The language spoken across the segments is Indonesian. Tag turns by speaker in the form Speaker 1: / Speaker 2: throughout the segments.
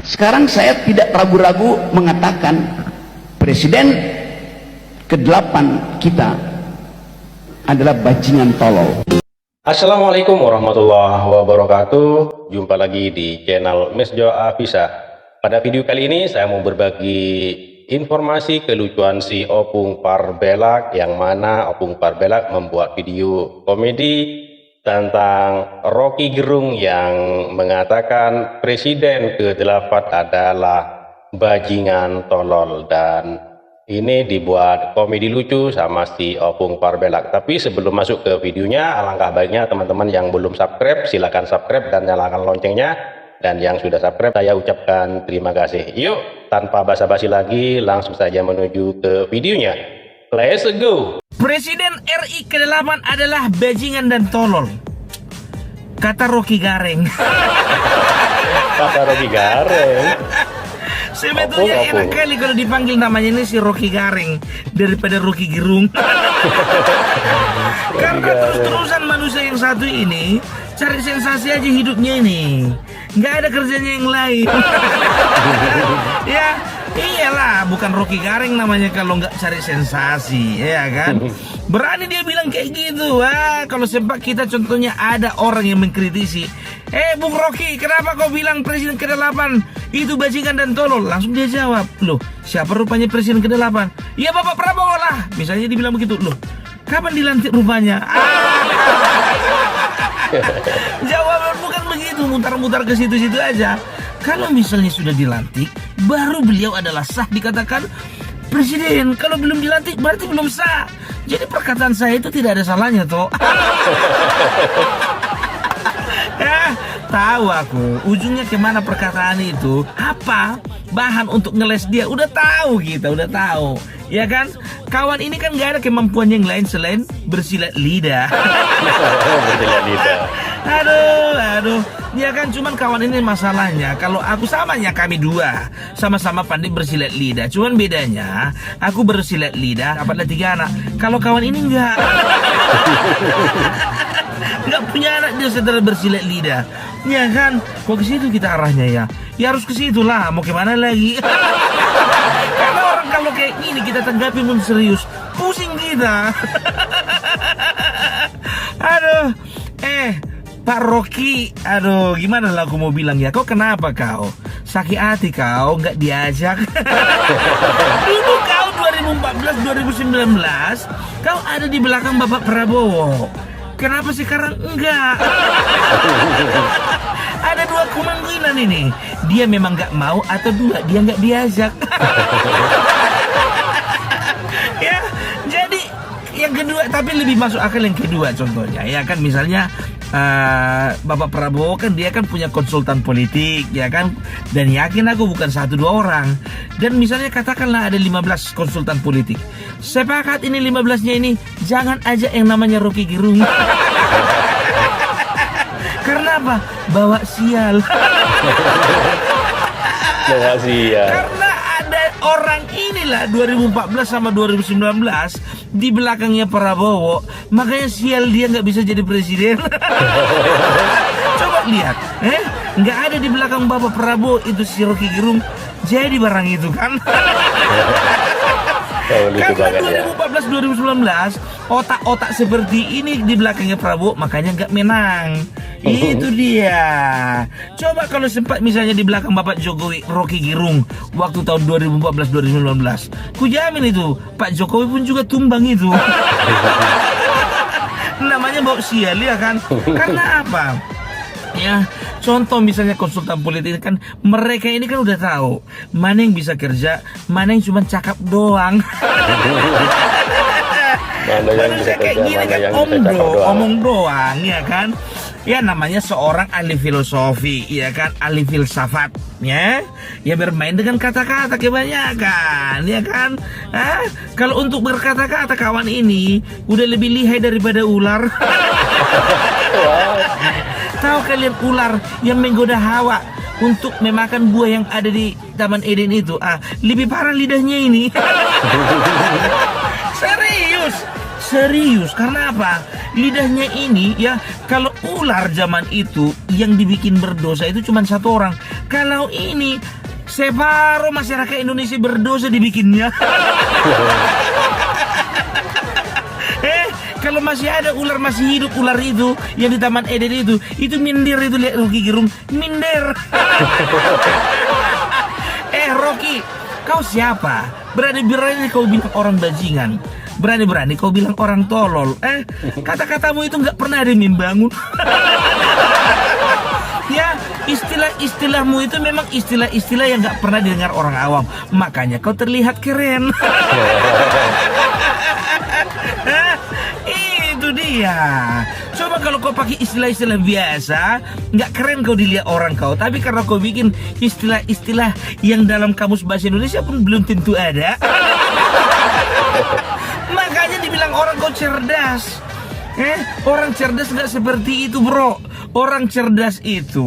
Speaker 1: Sekarang saya tidak ragu-ragu mengatakan presiden ke-8 kita adalah bajingan tolol.
Speaker 2: Assalamualaikum warahmatullahi wabarakatuh. Jumpa lagi di channel Mesjo Afisa. Pada video kali ini saya mau berbagi informasi kelucuan si Opung Parbelak, yang mana Opung Parbelak membuat video komedi tentang Rocky Gerung yang mengatakan presiden ke-8 adalah bajingan tolol, dan ini dibuat komedi lucu sama si Opung Parbelak. Tapi sebelum masuk ke videonya, alangkah baiknya teman-teman yang belum subscribe silahkan subscribe dan nyalakan loncengnya, dan yang sudah subscribe saya ucapkan terima kasih. Yuk, tanpa basa-basi lagi langsung saja menuju ke videonya. Let's go.
Speaker 3: Presiden RI ke-8 adalah bajingan dan tolol, kata Rocky Gareng.
Speaker 2: Kata Rocky Gareng.
Speaker 3: Sebetulnya enak kali kalau dipanggil namanya ini si Rocky Gareng daripada Rocky Gerung. Karena terus-terusan manusia yang satu ini cari sensasi aja hidupnya ini, nggak ada kerjanya yang lain. Ya iyalah, bukan Rocky Gareng namanya kalau nggak cari sensasi, ya kan? Berani dia bilang kayak gitu. Wah, kalau sempat kita contohnya ada orang yang mengkritisi, Bung Rocky, kenapa kau bilang presiden ke-8 itu bajingan dan tolol? Langsung dia jawab, loh siapa rupanya presiden ke-8? Ya Bapak Prabowo lah. Misalnya dibilang begitu, loh kapan dilantik rupanya? Jawaban bukan begitu, mutar-mutar ke situ-situ aja. Kalau misalnya sudah dilantik, baru beliau adalah sah dikatakan presiden. Kalau belum dilantik berarti belum sah. Jadi perkataan saya itu tidak ada salahnya toh. Ya, tahu aku ujungnya kemana perkataan itu. Apa bahan untuk ngeles dia, udah tahu kita, udah tahu. Ya kan, kawan ini kan gak ada kemampuan yang lain selain bersilat lidah.
Speaker 2: Bersilat lidah.
Speaker 3: Aduh, ya kan, cuman kawan ini masalahnya kalau aku samanya kami dua sama-sama pandai bersilat lidah. Cuman bedanya aku bersilat lidah dapatlah 3 anak. Kalau kawan ini enggak. Enggak punya anak dia setelah bersilat lidah. Ya kan, kok ke situ kita arahnya ya? Ya harus ke situ lah, mau kemana lagi? Karena orang kalau kayak gini kita tanggapi pun serius, pusing kita. Aduh, Pak Rocky, aduh gimana lah aku mau bilang ya, kau kenapa kau? Sakit hati kau, nggak diajak. Dulu kau 2014-2019, kau ada di belakang Bapak Prabowo. Kenapa sekarang enggak? Ada 2 kemungkinan ini. Dia memang nggak mau, atau 2 dia nggak diajak. Ya, jadi yang kedua, tapi lebih masuk akal yang kedua contohnya. Ya kan, misalnya Bapak Prabowo kan dia kan punya konsultan politik, ya kan, dan yakin aku bukan 1-2 orang. Dan misalnya katakanlah ada 15 konsultan politik, sepakat ini 15-nya ini jangan aja yang namanya Rocky Gerung. Karena apa? Bawa sial.
Speaker 2: Bawa sial.
Speaker 3: Karena ada orang inilah 2014 sama 2019 di belakangnya Prabowo, makanya sial dia nggak bisa jadi presiden. Coba lihat, nggak ada di belakang Bapak Prabowo itu si Rocky Gerung, jadi barang itu kan. Karena 2014-2019 otak-otak seperti ini di belakangnya Prabowo, makanya nggak menang. Itu dia. Coba kalau sempat misalnya di belakang Bapak Jokowi Rocky Gerung waktu tahun 2014-2019, ku jamin itu Pak Jokowi pun juga tumbang itu. Namanya bawa sial, ya kan? Karena apa? Ya, contoh misalnya konsultan politik kan, mereka ini kan udah tahu mana yang bisa kerja, mana yang cuma cakap doang.
Speaker 2: Mana yang bisa
Speaker 3: kayak
Speaker 2: kerja,
Speaker 3: gini
Speaker 2: mana
Speaker 3: kan
Speaker 2: yang bisa cakap doang.
Speaker 3: omong doang, ya kan? Ya namanya seorang ahli filosofi, ya kan, ahli filsafat, ya bermain dengan kata-kata kebanyakan, ya kan. Kalau untuk berkata-kata kawan ini udah lebih lihai daripada ular. Tahu kalian ular yang menggoda Hawa untuk memakan buah yang ada di Taman Eden itu? Lebih parah lidahnya ini. Serius, karena apa? Lidahnya ini ya, kalau ular zaman itu yang dibikin berdosa itu cuma 1 orang. Kalau ini separuh masyarakat Indonesia berdosa dibikinnya. Kalau masih ada ular masih hidup, ular itu yang di Taman Eden itu minder itu, lihat Rocky Gerung minder. Rocky, kau siapa? Berani-berani kau bilang orang bajingan, berani-berani kau bilang orang tolol. Kata-katamu itu nggak pernah ada yang membangun. Ya, istilah-istilahmu itu memang istilah-istilah yang nggak pernah didengar orang awam. Makanya kau terlihat keren. Itu dia. Coba kalau kau pakai istilah-istilah biasa, nggak keren kau dilihat orang kau. Tapi karena kau bikin istilah-istilah yang dalam kamus bahasa Indonesia pun belum tentu ada. Makanya dibilang orang kau cerdas. Orang cerdas nggak seperti itu, bro. Orang cerdas itu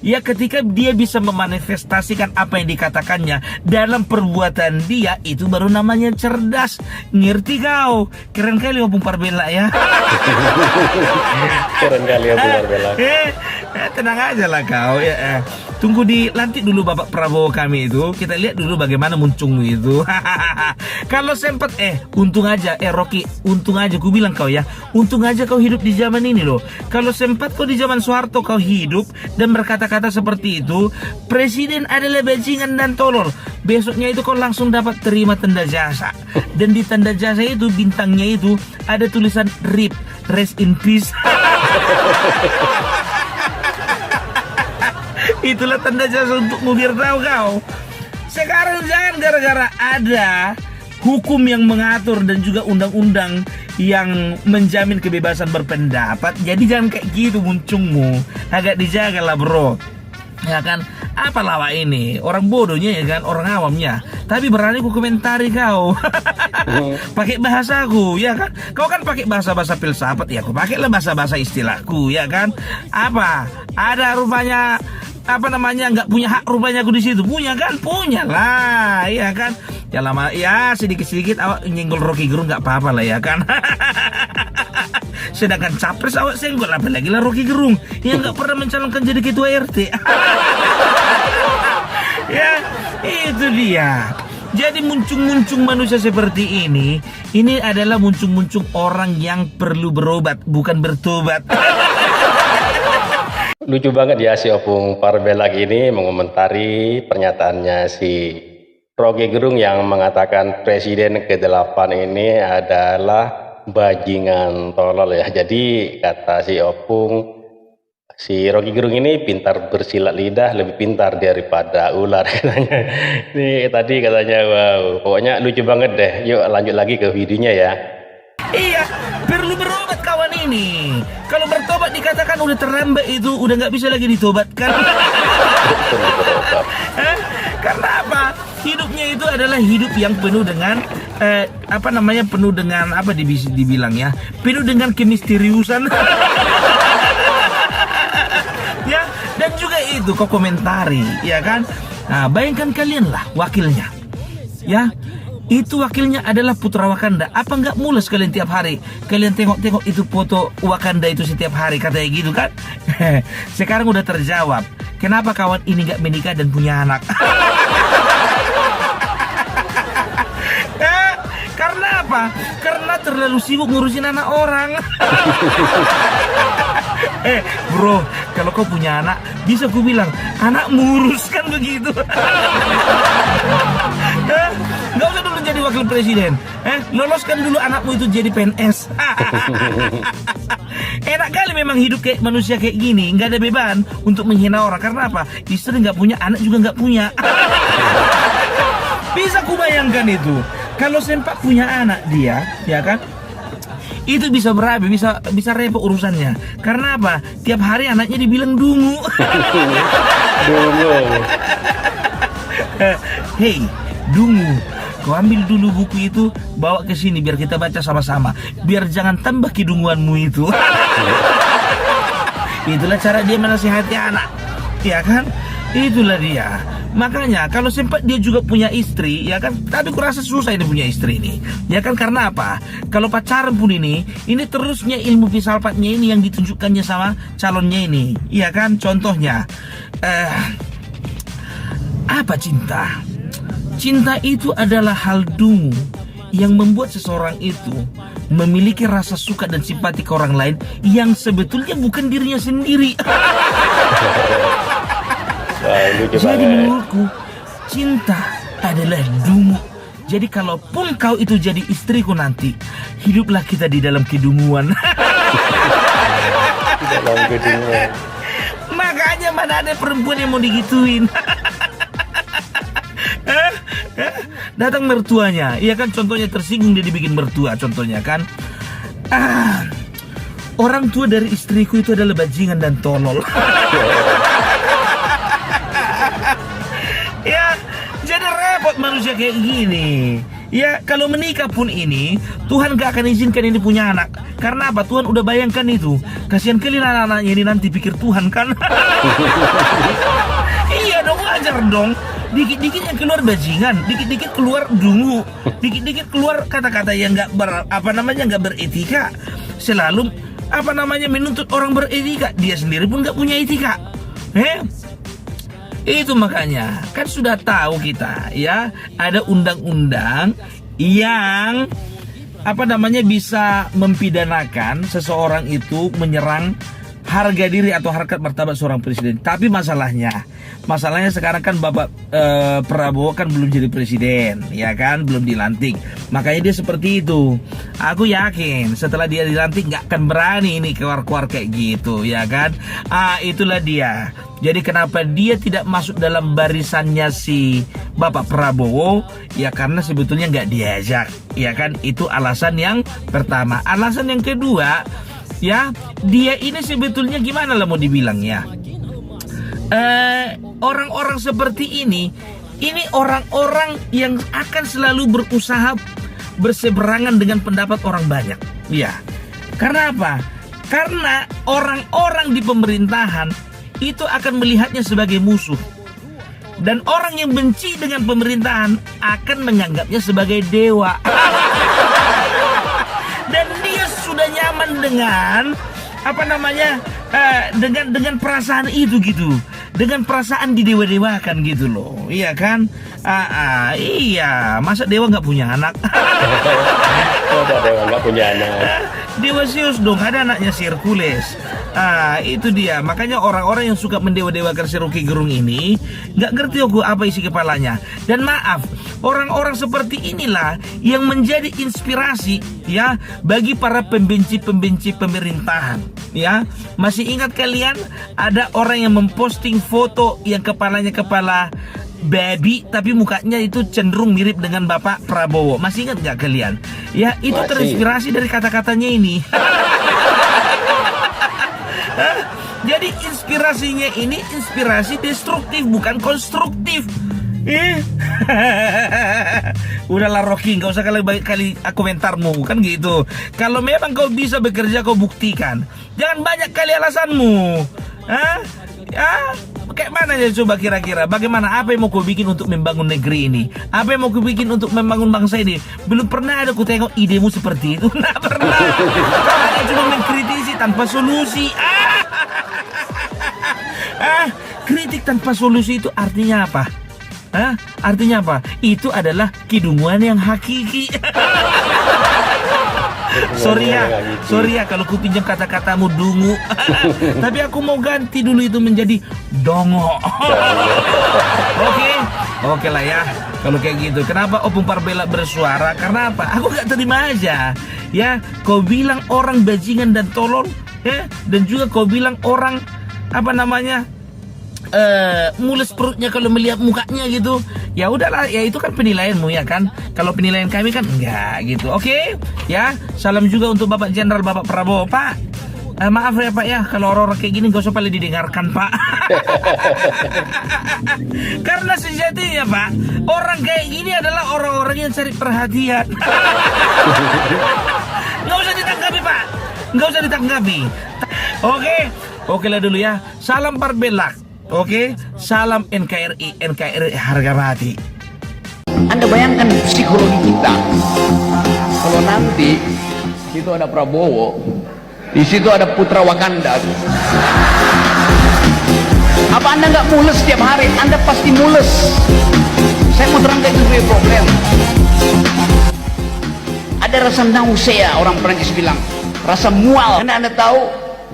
Speaker 3: ya ketika dia bisa memanifestasikan apa yang dikatakannya dalam perbuatan dia, itu baru namanya cerdas. Ngerti kau? Keren kali Opung Parbela ya.
Speaker 2: Keren kali Opung Parbela.
Speaker 3: Tenang aja lah kau ya. Tunggu dilantik dulu Bapak Prabowo kami itu. Kita lihat dulu bagaimana muncungmu itu. Kalau sempat untung aja Rocky, untung aja ku bilang kau ya. Untung aja kau hidup di zaman ini loh. Kalau sempat kau di zaman Soeharto kau hidup dan berkata-kata seperti itu, presiden adalah bajingan dan tolol, besoknya itu kau langsung dapat terima tanda jasa. Dan di tanda jasa itu bintangnya itu ada tulisan RIP, rest in peace. Itulah tanda jasa untukmu, biar tahu kau. Sekarang jangan gara-gara ada hukum yang mengatur dan juga undang-undang yang menjamin kebebasan berpendapat, jadi jangan kayak gitu muncungmu. Agak dijaga lah bro. Ya kan, apa lawak ini? Orang bodohnya ya kan, orang awamnya. Tapi berani ku komentari kau. Pakai bahasaku, ya kan? Kau kan pakai bahasa-bahasa filsafat, ya aku pakailah bahasa-bahasa istilahku, ya kan? Apa? Ada rupanya nggak punya hak rupanya aku di situ. Punya kan? Punya lah, ya kan? Ya lama, ya sedikit-sedikit awak nyenggol Rocky Gerung nggak apa-apa lah ya kan. Sedangkan capres awak senggol, apalagi lah Rocky Gerung yang nggak pernah mencalonkan jadi ketua RT. Ya, itu dia. Jadi muncung-muncung manusia seperti ini adalah muncung-muncung orang yang perlu berobat, bukan bertobat.
Speaker 2: Lucu banget ya si Opung Parbela ini mengomentari pernyataannya si Rocky Gerung yang mengatakan presiden ke-8 ini adalah bajingan tolol ya. Jadi kata si Opung, si Rocky Gerung ini pintar bersilat lidah, lebih pintar daripada ular katanya. Ini tadi katanya, wow, pokoknya lucu banget deh. Yuk lanjut lagi ke videonya ya.
Speaker 3: Iya, perlu berobat kawan ini. Kalau bertobat dikatakan udah terlambat, itu udah nggak bisa lagi ditobatkan. Karena apa? Hidupnya itu adalah hidup yang penuh dengan penuh dengan apa dibilang ya, penuh dengan kemisteriusan. Ya, dan juga itu kok komentari, ya kan? Nah, bayangkan kalian lah wakilnya, ya. Itu wakilnya adalah putra Wakanda. Apa nggak mules kalian tiap hari kalian tengok-tengok itu foto Wakanda itu setiap hari, katanya gitu kan? Sekarang udah terjawab. Kenapa kawan ini nggak menikah dan punya anak? Karena apa? Karena terlalu sibuk ngurusin anak orang. Bro, kalau kau punya anak, bisa ku bilang anak ngurus kan begitu. Nggak usah dulu jadi wakil presiden. Loloskan dulu anakmu itu jadi PNS. Enak kali memang hidup kayak manusia kayak gini, nggak ada beban untuk menghina orang. Karena apa? Istri nggak punya, anak juga nggak punya. Bisa ku bayangkan itu. Kalau sempat punya anak dia, ya kan? Itu bisa berabe, bisa repot urusannya. Karena apa? Tiap hari anaknya dibilang dungu.
Speaker 2: Dungu.
Speaker 3: Hei, dungu. Kau ambil dulu buku itu, bawa ke sini biar kita baca sama-sama. Biar jangan tambah kedunguanmu itu. Itulah cara dia menasihati anak, ya kan? Itulah dia. Makanya kalau sempat dia juga punya istri, ya kan? Tapi kurasa susah ini punya istri ini, ya kan? Karena apa? Kalau pacaran pun ini terusnya ilmu filsafatnya ini yang ditunjukkannya sama calonnya ini, ya kan? Contohnya, Apa cinta? Cinta itu adalah hal dungu yang membuat seseorang itu memiliki rasa suka dan simpati ke orang lain yang sebetulnya bukan dirinya sendiri. Jadi menurutku cinta adalah dungu. Jadi kalaupun kau itu jadi istriku nanti, hiduplah kita di dalam kedunguan.
Speaker 2: Dalam kedunguan.
Speaker 3: Makanya mana ada perempuan yang mau digituin. Datang mertuanya, iya kan, contohnya tersinggung dia dibikin mertua, contohnya kan. Orang tua dari istriku itu adalah bajingan dan tolol. Ya, jadi repot manusia kayak gini. Ya, kalau menikah pun ini, Tuhan gak akan izinkan ini punya anak. Karena apa? Tuhan udah bayangkan itu. Kasihan kali anak-anaknya ini nanti pikir Tuhan kan. Iya dong, wajar dong. Dikit-dikit yang keluar bajingan, dikit-dikit keluar dungu, dikit-dikit keluar kata-kata yang nggak beretika, selalu menuntut orang beretika, dia sendiri pun nggak punya etika. Itu makanya kan sudah tahu kita ya, ada undang-undang yang bisa mempidanakan seseorang itu menyerang harga diri atau harkat martabat seorang presiden. Tapi masalahnya sekarang kan Bapak Prabowo kan belum jadi presiden, ya kan, belum dilantik. Makanya dia seperti itu. Aku yakin setelah dia dilantik nggak akan berani ini keluar-keluar kayak gitu, ya kan. Itulah dia. Jadi kenapa dia tidak masuk dalam barisannya si Bapak Prabowo? Ya karena sebetulnya nggak diajak, ya kan. Itu alasan yang pertama. Alasan yang kedua, ya, dia ini sebetulnya gimana lah mau dibilang ya, orang-orang seperti ini orang-orang yang akan selalu berusaha berseberangan dengan pendapat orang banyak. Ya, karena apa? Karena orang-orang di pemerintahan itu akan melihatnya sebagai musuh, dan orang yang benci dengan pemerintahan akan menganggapnya sebagai dewa. Dan dia sudah nyaman dengan dengan perasaan itu gitu, dengan perasaan didewa-dewakan gitu loh, iya kan? Iya, masa dewa nggak punya anak?
Speaker 2: Dewa nggak punya anak.
Speaker 3: Dewa Zeus dong, ada anaknya Hercules. Itu dia. Makanya orang-orang yang suka mendewa-dewakan si Rocky Gerung ini nggak ngerti aku apa isi kepalanya. Dan maaf, orang-orang seperti inilah yang menjadi inspirasi ya bagi para pembenci-pembenci pemerintahan. Ya, masih ingat kalian ada orang yang memposting foto yang kepalanya kepala baby tapi mukanya itu cenderung mirip dengan Bapak Prabowo. Masih ingat nggak kalian? Ya, itu terinspirasi dari kata-katanya ini. Jadi inspirasinya ini inspirasi destruktif, bukan konstruktif. Udahlah Rocky, nggak usah kali komentarmu kan gitu. Kalau memang kau bisa bekerja, kau buktikan. Jangan banyak kali alasanmu. Kayak mana ya coba kira-kira? Bagaimana? Apa yang mau kau bikin untuk membangun negeri ini? Apa yang mau kau bikin untuk membangun bangsa ini? Belum pernah ada ku tengok idemu seperti itu. Nggak pernah. Kau hanya cuma mengkritisi tanpa solusi. Kritik tanpa solusi itu artinya apa? Artinya apa? Itu adalah kidunguan yang hakiki. Sorry ya kalau ku pinjam kata-katamu dungu. Tapi aku mau ganti dulu itu menjadi dongo. Oke lah ya. Kalau kayak gitu, kenapa Opung Parbella bersuara? Karena apa? Aku gak terima aja. Ya, kau bilang orang bajingan dan tolol, ya, dan juga kau bilang orang mules perutnya kalau melihat mukanya gitu. Ya udahlah, ya itu kan penilaianmu ya kan. Kalau penilaian kami kan enggak gitu. Oke? Ya, salam juga untuk Bapak Jenderal Bapak Prabowo, Pak. Maaf ya Pak ya, kalau orang-orang kayak gini gak usah paling didengarkan Pak. Karena sejatinya Pak, orang kayak gini adalah orang-orang yang cari perhatian. Gak usah ditanggapi Pak, gak usah ditanggapi. Oke lah dulu ya. Salam Parbella. Oke, salam NKRI harga mati.
Speaker 1: Anda bayangkan psikologi kita. Kalau nanti situ ada Prabowo, di situ ada putra Wakanda. Apa Anda nggak mules setiap hari? Anda pasti mules. Saya mau terangkan itu sebagai problem. Ada rasa nausea, orang Prancis bilang. Rasa mual. Karena Anda tahu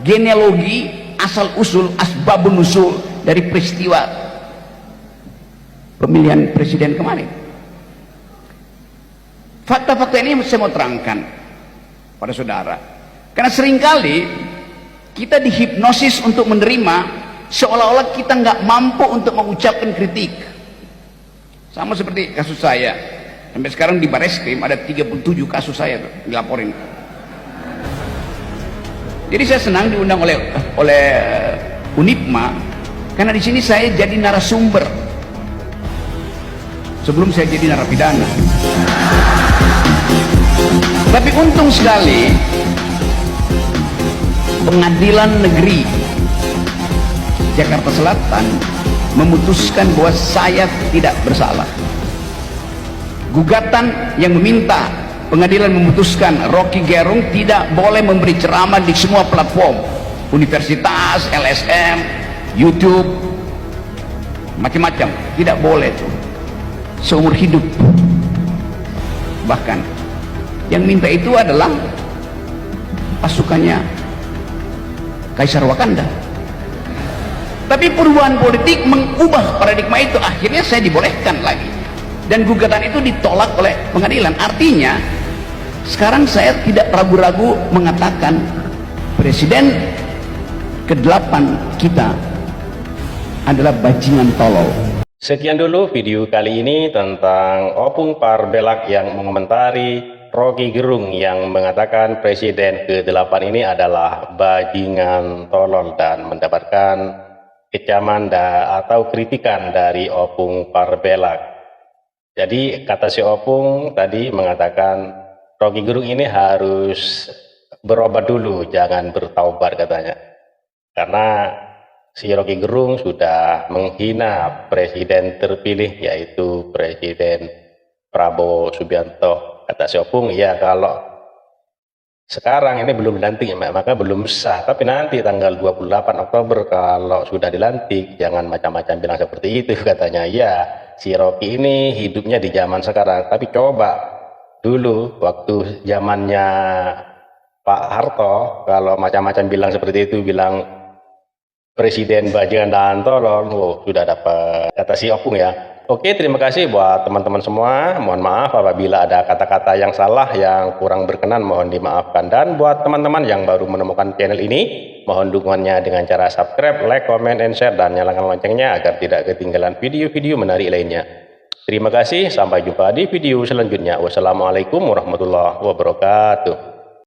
Speaker 1: genealogi, asal-usul, asbabun nusul dari peristiwa pemilihan presiden kemarin. Fakta-fakta ini saya mau terangkan pada saudara. Karena seringkali kita dihipnosis untuk menerima seolah-olah kita nggak mampu untuk mengucapkan kritik. Sama seperti kasus saya. Sampai sekarang di Bareskrim ada 37 kasus saya tuh, dilaporin. Jadi saya senang diundang oleh Unipma karena di sini saya jadi narasumber sebelum saya jadi narapidana. Tapi untung sekali Pengadilan Negeri Jakarta Selatan memutuskan bahwa saya tidak bersalah. Gugatan yang meminta pengadilan memutuskan Rocky Gerung tidak boleh memberi ceramah di semua platform, universitas, LSM, YouTube, macam-macam, tidak boleh tuh seumur hidup. Bahkan yang minta itu adalah pasukannya Kaisar Wakanda. Tapi perubahan politik mengubah paradigma itu, akhirnya saya dibolehkan lagi, dan gugatan itu ditolak oleh pengadilan. Artinya sekarang saya tidak ragu-ragu mengatakan presiden ke-8 kita adalah bajingan tolol.
Speaker 2: Sekian dulu video kali ini tentang Opung Parbelak yang mengomentari Rocky Gerung yang mengatakan presiden ke-8 ini adalah bajingan tolol dan mendapatkan kecaman atau kritikan dari Opung Parbelak. Jadi kata si Opung tadi mengatakan Rocky Gerung ini harus berobat dulu, jangan bertaubat katanya. Karena si Rocky Gerung sudah menghina presiden terpilih yaitu Presiden Prabowo Subianto. Kata si Opung, ya kalau sekarang ini belum dilantik maka belum sah, tapi nanti tanggal 28 Oktober kalau sudah dilantik jangan macam-macam bilang seperti itu katanya. Ya, si Rocky ini hidupnya di zaman sekarang, tapi coba dulu waktu zamannya Pak Harto kalau macam-macam bilang seperti itu, bilang presiden bajingan dan tolol, sudah dapat, kata si Opung ya. Oke, terima kasih buat teman-teman semua. Mohon maaf apabila ada kata-kata yang salah, yang kurang berkenan, mohon dimaafkan. Dan buat teman-teman yang baru menemukan channel ini, mohon dukungannya dengan cara subscribe, like, comment, and share, dan nyalakan loncengnya agar tidak ketinggalan video-video menarik lainnya. Terima kasih, sampai jumpa di video selanjutnya. Wassalamualaikum warahmatullahi wabarakatuh.